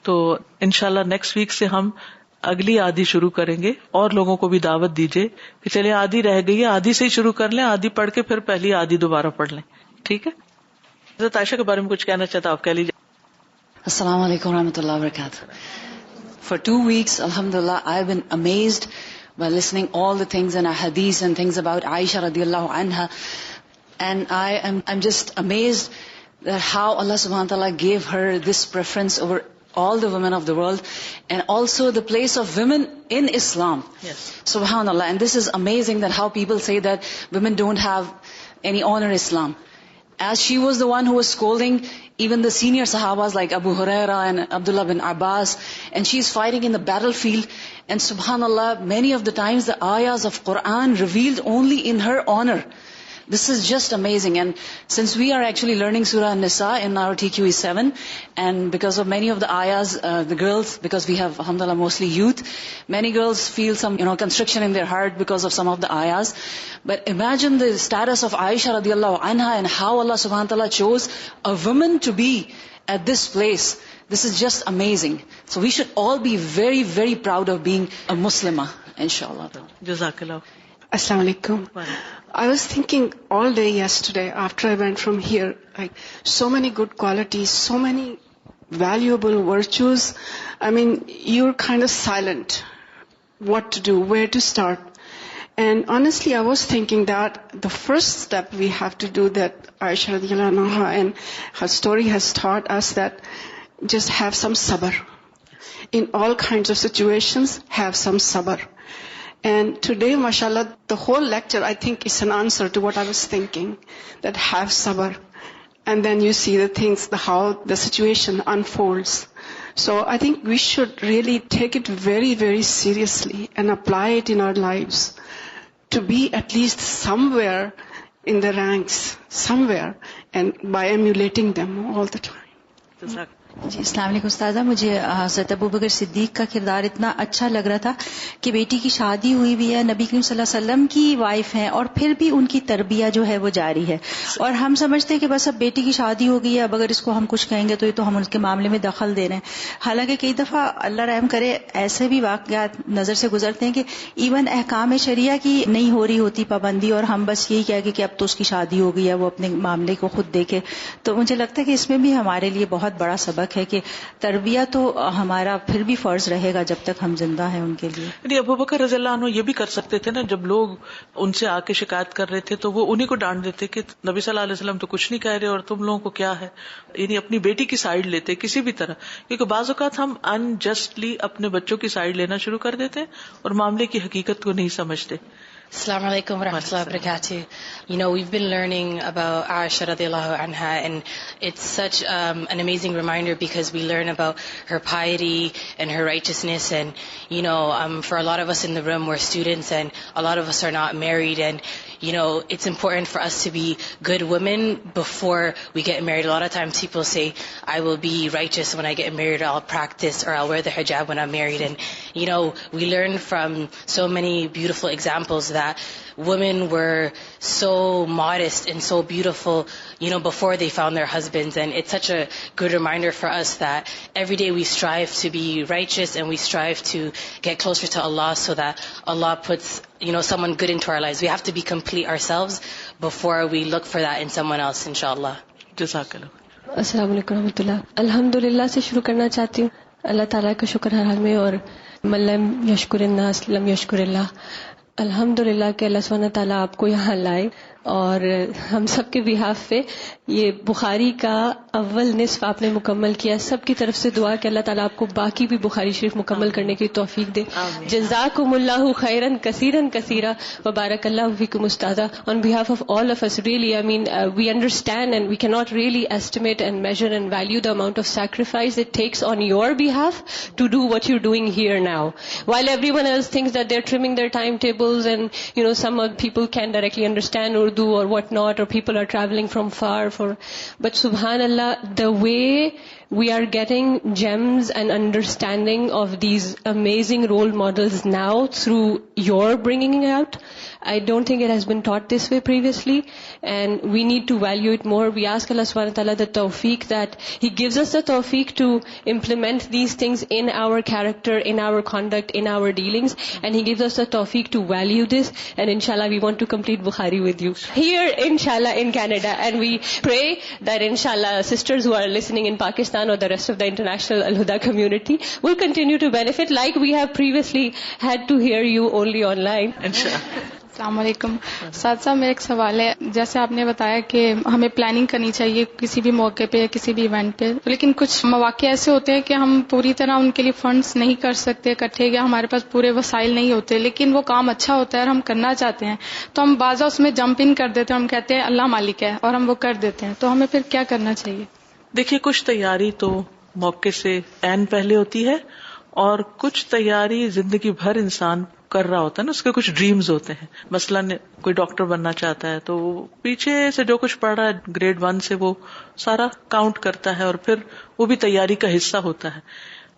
تو انشاءاللہ نیکسٹ ویک سے ہم اگلی آدھی شروع کریں گے. اور لوگوں کو بھی دعوت دیجیے کہ چلے آدھی رہ گئی ہے، آدھی سے ہی شروع کر لیں، آدھی پڑھ کے پھر پہلی آدھی دوبارہ پڑھ لیں. ٹھیک ہے. حضرت عائشہ کے بارے میں کچھ کہنا چاہتا، آپ کہہ لیجیے. السلام علیکم ورحمۃ اللہ وبرکاتہ. For 2 weeks, alhamdulillah, I've been amazed by listening all the things in our hadith and things about Aisha radiallahu anha. And I'm just amazed that how Allah subhanahu wa ta'ala gave her this preference over all the women of the world, and also the place of women in Islam. Yes. Subhanallah. And this is amazing that how people say that women don't have any honor in Islam. as she was the one who was scolding even the senior Sahabas like Abu Huraira and Abdullah bin Abbas, and she's fighting in the battlefield, and subhanallah, many of the times the ayahs of Quran revealed only in her honor. This is just amazing. And since we are actually learning Surah An-Nisa in our TQE 7, and because of many of the ayahs, the girls, because we have alhamdulillah mostly youth, many girls feel some constriction in their heart because of some of the ayahs. But imagine the status of Aisha radiallahu anha and how Allah subhanahu wa ta'ala chose a woman to be at this place. This is just amazing. So we should all be very, very proud of being a Muslimah, inshallah. Jazakallah. Assalamu alaikum. I was thinking all day yesterday after I went from here, like so many good qualities, so many valuable virtues. I mean, you're kind of silent. What to do, where to start. And honestly, I was thinking that the first step we have to do, that Aisha radiallahu anha and her story has taught us, that just have some sabr. In all kinds of situations, have some sabr. And today, mashallah, the whole lecture, I think, is an answer to what I was thinking, that have sabr. And then you see the things, how the situation unfolds. So I think we should really take it very, very seriously and apply it in our lives to be at least somewhere in the ranks, somewhere, and by emulating them all the time. جی السلام علیکم استاذہ. مجھے حضرت ابوبکر صدیق کا کردار اتنا اچھا لگ رہا تھا کہ بیٹی کی شادی ہوئی بھی ہے, نبی کریم صلی اللہ علیہ وسلم کی وائف ہیں, اور پھر بھی ان کی تربیت جو ہے وہ جاری ہے. اور ہم سمجھتے ہیں کہ بس اب بیٹی کی شادی ہو گئی ہے, اب اگر اس کو ہم کچھ کہیں گے تو یہ تو ہم اس کے معاملے میں دخل دے رہے ہیں. حالانکہ کئی دفعہ اللہ رحم کرے ایسے بھی واقعات نظر سے گزرتے ہیں کہ ایون احکام شریعہ کی نہیں ہو رہی ہوتی پابندی, اور ہم بس یہی کہہ کہ اب تو اس کی شادی ہو گئی ہے, وہ اپنے معاملے کو خود دیکھے. تو مجھے لگتا ہے کہ اس میں بھی ہمارے لیے بہت بڑا سبق ہے کہ تربیت تو ہمارا پھر بھی فرض رہے گا جب تک ہم زندہ ہیں ان کے لیے. یعنی ابوبکر رضی اللہ عنہ یہ بھی کر سکتے تھے نا, جب لوگ ان سے آ کے شکایت کر رہے تھے تو وہ انہیں کو ڈانٹ دیتے کہ نبی صلی اللہ علیہ وسلم تو کچھ نہیں کہہ رہے اور تم لوگوں کو کیا ہے. یعنی اپنی بیٹی کی سائیڈ لیتے کسی بھی طرح, کیونکہ بعض اوقات ہم انجسٹلی اپنے بچوں کی سائیڈ لینا شروع کر دیتے اور معاملے کی حقیقت کو نہیں سمجھتے. Assalamu alaikum wa rahmatullahi wa barakatuh. You know, we've been learning about Aisha radiallahu anha, and it's such an amazing reminder because we learn about her piety and her righteousness. And, you know, for a lot of us in the room, we're students and a lot of us are not married. And, you know, it's important for us to be good women before we get married. A lot of times people say, I will be righteous when I get married, or I'll practice, or I'll wear the hijab when I'm married. And, you know, we learn from so many beautiful examples that women were so modest and so beautiful, you know, before they found their husbands. And it's such a good reminder for us that every day we strive to be righteous and we strive to get closer to Allah, so that Allah puts, you know, someone good into our lives. We have to be complete ourselves before we look for that in someone else, inshallah. جزاکاللہ. السلام علیکم و رحمۃ اللہ. الحمدللہ سے شروع کرنا چاہتی ہوں. اللہ تعالیٰ کا شکر ہر حال میں, اور من لم یشکر الناس لم یشکر اللہ. الحمدللہ کہ اللہ سبحانہ تعالیٰ آپ کو یہاں لائے, اور ہم سب کے بہاف پہ یہ بخاری کا اول نصف آپ نے مکمل کیا. سب کی طرف سے دعا کہ اللہ تعالیٰ آپ کو باقی بھی بخاری شریف مکمل کرنے کی توفیق دے. جزاکم اللہ خیرن کثیرن کثیرا وبارک اللہ فیکم استاذہ. On behalf of all of us, really, I mean, we understand and we cannot really estimate and measure and value the amount of sacrifice it takes on your behalf to do what you're doing here now. While everyone else thinks that they're trimming their timetables and, you know, some people can directly understand Urdu or what not, or people are traveling from far for, but subhanallah, the way we are getting gems and understanding of these amazing role models now through your bringing it out, I don't think it has been taught this way previously, and we need to value it more. We ask Allah subhanahu wa ta'ala the tawfiq, that He gives us the tawfiq to implement these things in our character, in our conduct, in our dealings, and He gives us the tawfiq to value this. And inshallah we want to complete Bukhari with you here, inshallah, in Canada. And we pray that inshallah sisters who are listening in Pakistan or the rest of the international Al-Huda community will continue to benefit, like we have previously had to hear you only online. Inshallah. السلام علیکم ساتھ صاحب، میرا ایک سوال ہے. جیسے آپ نے بتایا کہ ہمیں پلاننگ کرنی چاہیے کسی بھی موقع پہ یا کسی بھی ایونٹ پہ، لیکن کچھ مواقع ایسے ہوتے ہیں کہ ہم پوری طرح ان کے لیے فنڈز نہیں کر سکتے اکٹھے، یا ہمارے پاس پورے وسائل نہیں ہوتے، لیکن وہ کام اچھا ہوتا ہے اور ہم کرنا چاہتے ہیں، تو ہم بعض اس میں جمپ ان کر دیتے ہیں، ہم کہتے ہیں اللہ مالک ہے، اور ہم وہ کر دیتے ہیں. تو ہمیں پھر کیا کرنا چاہیے؟ دیکھیے، کچھ تیاری تو موقع سے عین پہلے ہوتی ہے، اور کچھ تیاری زندگی بھر انسان کر رہا ہوتا ہے نا، اس کے کچھ ڈریمز ہوتے ہیں. مثلاً کوئی ڈاکٹر بننا چاہتا ہے تو وہ پیچھے سے جو کچھ پڑھ رہا ہے گریڈ 1 سے وہ سارا کاؤنٹ کرتا ہے، اور پھر وہ بھی تیاری کا حصہ ہوتا ہے.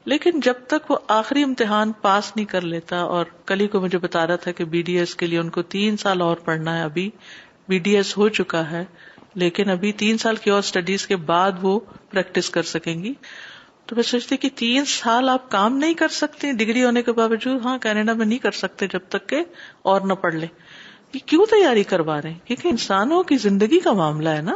لیکن جب تک وہ آخری امتحان پاس نہیں کر لیتا، اور کل ہی کو مجھے بتا رہا تھا کہ بی ڈی ایس کے لیے ان کو 3 سال اور پڑھنا ہے. ابھی بی ڈی ایس ہو چکا ہے، لیکن ابھی 3 سال کی اور اسٹڈیز کے بعد وہ پریکٹس کر سکیں گی. تو میں سوچتی کہ 3 سال آپ کام نہیں کر سکتے ڈگری ہونے کے باوجود. ہاں، کینیڈا میں نہیں کر سکتے جب تک کہ اور نہ پڑھ لیں. یہ کیوں تیاری کروا رہے ہیں؟ کیونکہ انسانوں کی زندگی کا معاملہ ہے نا،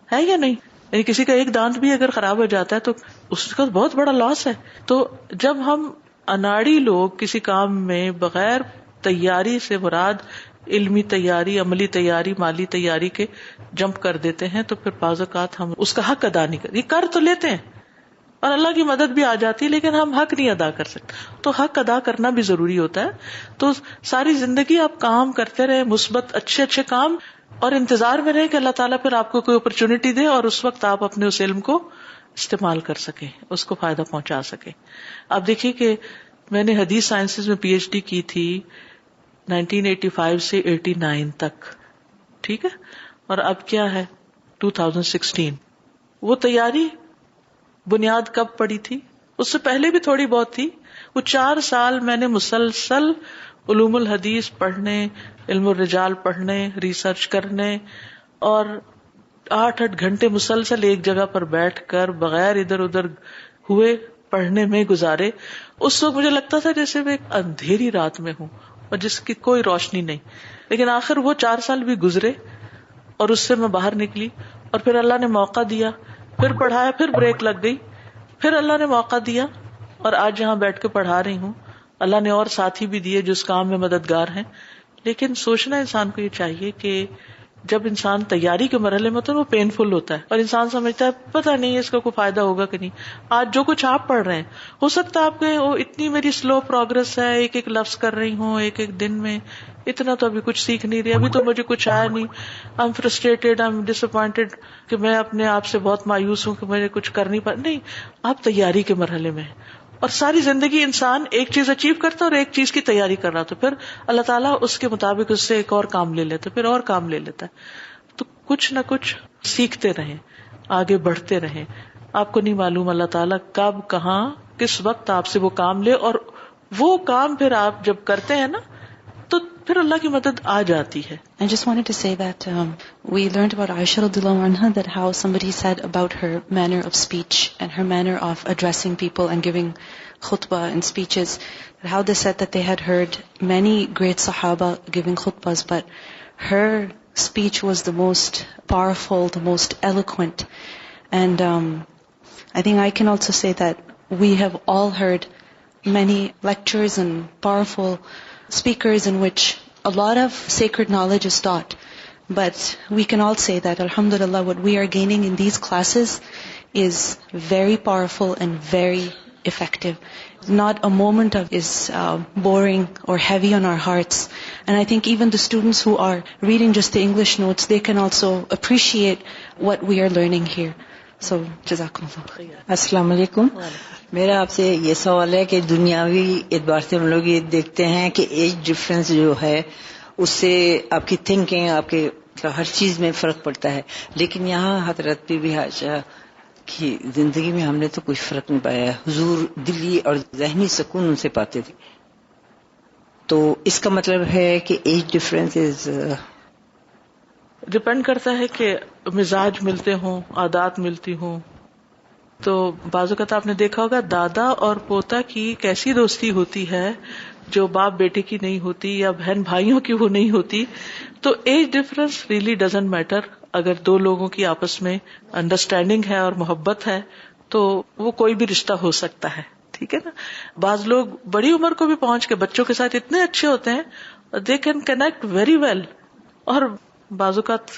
ہے یا نہیں؟ یعنی کسی کا ایک دانت بھی اگر خراب ہو جاتا ہے تو اس کا بہت بڑا لاس ہے. تو جب ہم اناڑی لوگ کسی کام میں بغیر تیاری سے مراد علمی تیاری، عملی تیاری، مالی تیاری کے جمپ کر دیتے ہیں، تو پھر بعض اوقات ہم اس کا حق ادا نہیں کرتے. یہ کر تو لیتے ہیں اور اللہ کی مدد بھی آ جاتی ہے، لیکن ہم حق نہیں ادا کر سکتے. تو حق ادا کرنا بھی ضروری ہوتا ہے. تو ساری زندگی آپ کام کرتے رہے، مثبت اچھے اچھے کام، اور انتظار میں رہے کہ اللہ تعالیٰ پھر آپ کو کوئی اپرچونٹی دے، اور اس وقت آپ اپنے اس علم کو استعمال کر سکیں، اس کو فائدہ پہنچا سکیں. آپ دیکھیے کہ میں نے حدیث سائنسز میں پی ایچ ڈی کی تھی 1985 سے 89 تک، ٹھیک ہے، اور اب کیا ہے 2016. وہ تیاری بنیاد کب پڑی تھی؟ اس سے پہلے بھی تھوڑی بہت تھی. وہ 4 سال میں نے مسلسل علوم الحدیث پڑھنے، علم الرجال پڑھنے، ریسرچ کرنے، اور 8 گھنٹے مسلسل ایک جگہ پر بیٹھ کر بغیر ادھر ادھر ہوئے پڑھنے میں گزارے. اس وقت مجھے لگتا تھا جیسے میں ایک اندھیری رات میں ہوں اور جس کی کوئی روشنی نہیں. لیکن آخر وہ 4 سال بھی گزرے اور اس سے میں باہر نکلی، اور پھر اللہ نے موقع دیا، پھر پڑھایا، پھر بریک لگ گئی، پھر اللہ نے موقع دیا، اور آج یہاں بیٹھ کے پڑھا رہی ہوں. اللہ نے اور ساتھی بھی دیے جو اس کام میں مددگار ہیں. لیکن سوچنا انسان کو یہ چاہیے کہ جب انسان تیاری کے مرحلے میں ہوتا ہے وہ پینفل ہوتا ہے، اور انسان سمجھتا ہے پتہ نہیں اس کا کوئی فائدہ ہوگا کہ نہیں. آج جو کچھ آپ پڑھ رہے ہیں، ہو سکتا ہے آپ کہیں وہ اتنی میری سلو پروگرس ہے، ایک ایک لفظ کر رہی ہوں ایک ایک دن میں، اتنا تو ابھی کچھ سیکھ نہیں رہی، ابھی تو مجھے کچھ آیا نہیں، I am frustrated, I am disappointed, کہ میں اپنے آپ سے بہت مایوس ہوں کہ مجھے کچھ کر نہیں پا. نہیں، آپ تیاری کے مرحلے میں ہیں، اور ساری زندگی انسان ایک چیز اچیو کرتا ہے اور ایک چیز کی تیاری کر رہا، تو پھر اللہ تعالیٰ اس کے مطابق اس سے ایک اور کام لے لیتا، پھر اور کام لے لیتا ہے. تو کچھ نہ کچھ سیکھتے رہیں، آگے بڑھتے رہیں. آپ کو نہیں معلوم اللہ تعالیٰ کب، کہاں، کس وقت آپ سے وہ کام لے، اور وہ کام پھر آپ جب کرتے ہیں نا تو پھر اللہ کی مدد آ جاتی ہے. I just wanted to say that we learned about Aisha radiallahu anha, that how somebody said about her manner of speech and her manner of addressing people and giving khutbah and speeches, how they said that they had heard many great Sahaba giving khutbahs, but her speech was the most powerful, the most eloquent. And I think I can also say that we have all heard many lectures and powerful speakers in which a lot of sacred knowledge is taught. But we can all say that, alhamdulillah, what we are gaining in these classes is very powerful and very effective. Not a moment of is boring or heavy on our hearts. And I think even the students who are reading just the English notes, they can also appreciate what we are learning here. So, jazakumullah. السلام علیکم. میرا آپ سے یہ سوال ہے کہ دنیاوی اعتبار سے ہم لوگ یہ دیکھتے ہیں کہ ایج ڈفرینس جو ہے اس سے آپ کی تھنکنگ، آپ کے ہر چیز میں فرق پڑتا ہے، لیکن یہاں حضرت بی بی عائشہ کی زندگی میں ہم نے تو کوئی فرق نہیں پایا. حضور دلی اور ذہنی سکون ان سے پاتے تھے. تو اس کا مطلب ہے کہ ایج ڈفرینس ڈپینڈ کرتا ہے کہ مزاج ملتے ہوں، عادات ملتی ہوں. تو بعض اوقات آپ نے دیکھا ہوگا دادا اور پوتا کی کیسی دوستی ہوتی ہے جو باپ بیٹے کی نہیں ہوتی یا بہن بھائیوں کی وہ نہیں ہوتی. تو age difference really doesn't matter. اگر دو لوگوں کی آپس میں انڈرسٹینڈنگ ہے اور محبت ہے تو وہ کوئی بھی رشتہ ہو سکتا ہے، ٹھیک ہے نا. بعض لوگ بڑی عمر کو بھی پہنچ کے بچوں کے ساتھ اتنے اچھے ہوتے ہیں they can connect very well. اور بعض اوقات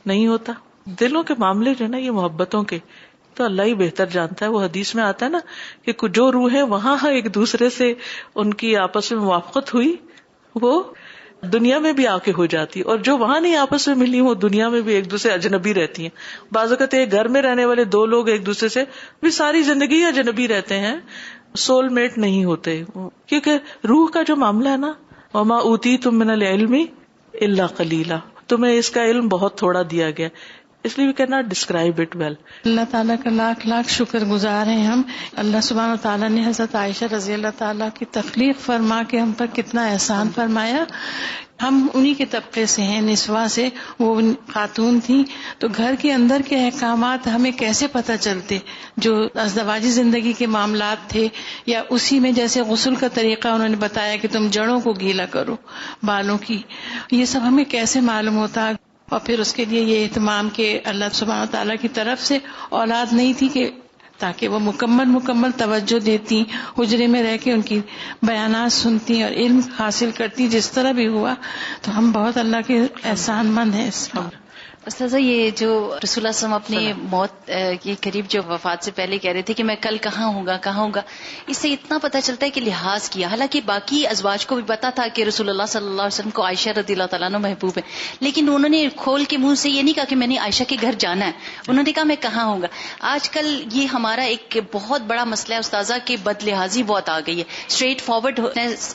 نہیں ہوتا. دلوں کے معاملے جو نا یہ محبتوں کے تو اللہ ہی بہتر جانتا ہے. وہ حدیث میں آتا ہے نا کہ جو روحیں وہاں ایک دوسرے سے ان کی آپس میں موافقت ہوئی وہ دنیا میں بھی آ کے ہو جاتی, اور جو وہاں نہیں آپس میں ملی وہ دنیا میں بھی ایک دوسرے اجنبی رہتی ہیں. بعض اوقات ایک گھر میں رہنے والے دو لوگ ایک دوسرے سے بھی ساری زندگی اجنبی رہتے ہیں, سول میٹ نہیں ہوتے, کیونکہ روح کا جو معاملہ ہے نا, وما اوتیتم من العلم الا قلیلا, تمہیں اس کا علم بہت تھوڑا دیا گیا, اس لیے we cannot describe it well. اللہ تعالیٰ کا لاکھ لاکھ شکر گزار ہیں ہم. اللہ سبحانہ و تعالیٰ نے حضرت عائشہ رضی اللہ تعالیٰ کی تخلیق فرما کے ہم پر کتنا احسان فرمایا. ہم انہی کے طبقے سے ہیں, نسواں سے. وہ خاتون تھیں تو گھر کے اندر کے احکامات ہمیں کیسے پتہ چلتے, جو ازدواجی زندگی کے معاملات تھے, یا اسی میں جیسے غسل کا طریقہ انہوں نے بتایا کہ تم جڑوں کو گیلا کرو بالوں کی, یہ سب ہمیں کیسے معلوم ہوتا. اور پھر اس کے لیے یہ اہتمام کہ اللہ سبحانہ تعالیٰ کی طرف سے اولاد نہیں تھی کہ تاکہ وہ مکمل توجہ دیتی, حجرے میں رہ کے ان کی بیانات سنتی اور علم حاصل کرتی. جس طرح بھی ہوا تو ہم بہت اللہ کے احسان مند ہیں اس میں. استاذہ, یہ جو رسول اللہ صلی اللہ علیہ وسلم اپنی موت کے قریب جو وفات سے پہلے کہہ رہے تھے کہ میں کل کہاں ہوں گا, اس سے اتنا پتہ چلتا ہے کہ لحاظ کیا. حالانکہ باقی ازواج کو بھی پتا تھا کہ رسول اللہ صلی اللہ علیہ وسلم کو عائشہ رضی اللہ تعالیٰ عنہ محبوب ہے, لیکن انہوں نے کھول کے منہ سے یہ نہیں کہا کہ میں نے عائشہ کے گھر جانا ہے, انہوں نے کہا میں کہاں ہوں گا. آج کل یہ ہمارا ایک بہت بڑا مسئلہ ہے استاذہ کہ بد لحاظی بہت آ گئی ہے اسٹریٹ فارورڈ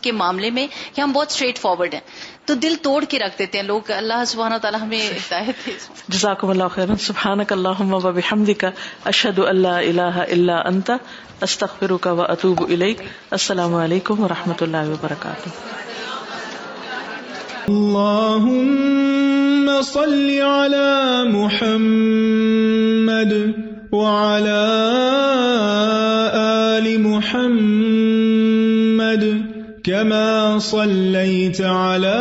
کے معاملے میں, کہ ہم بہت اسٹریٹ فارورڈ ہیں تو دل توڑ کے رکھ دیتے ہیں لوگ. اللہ سبحانہ تعالیٰ ہمیں ہدایت دے. جزاکم اللہ خیرا. سبحانک اللہم و بحمدک, اشہد ان لا الہ الا انت, استغفرک و اتوب الیک. السلام علیکم و رحمۃ اللہ وبرکاتہ. اللہم صل علی محمد وعلی آل محمد كما صليت على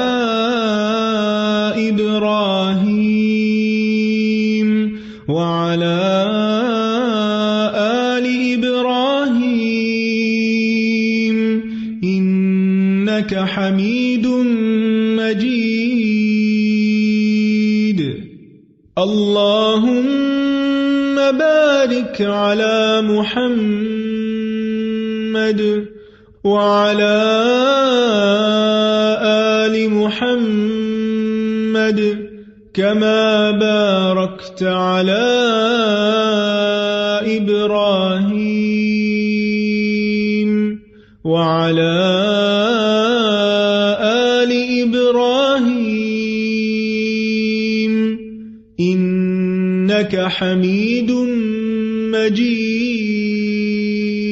إبراهيم وعلى آل إبراهيم إنك حميد مجيد. اللهم بارك على محمد وعلى آل محمد كما باركت على إبراهيم وعلى آل إبراهيم إنك حميد مجيد.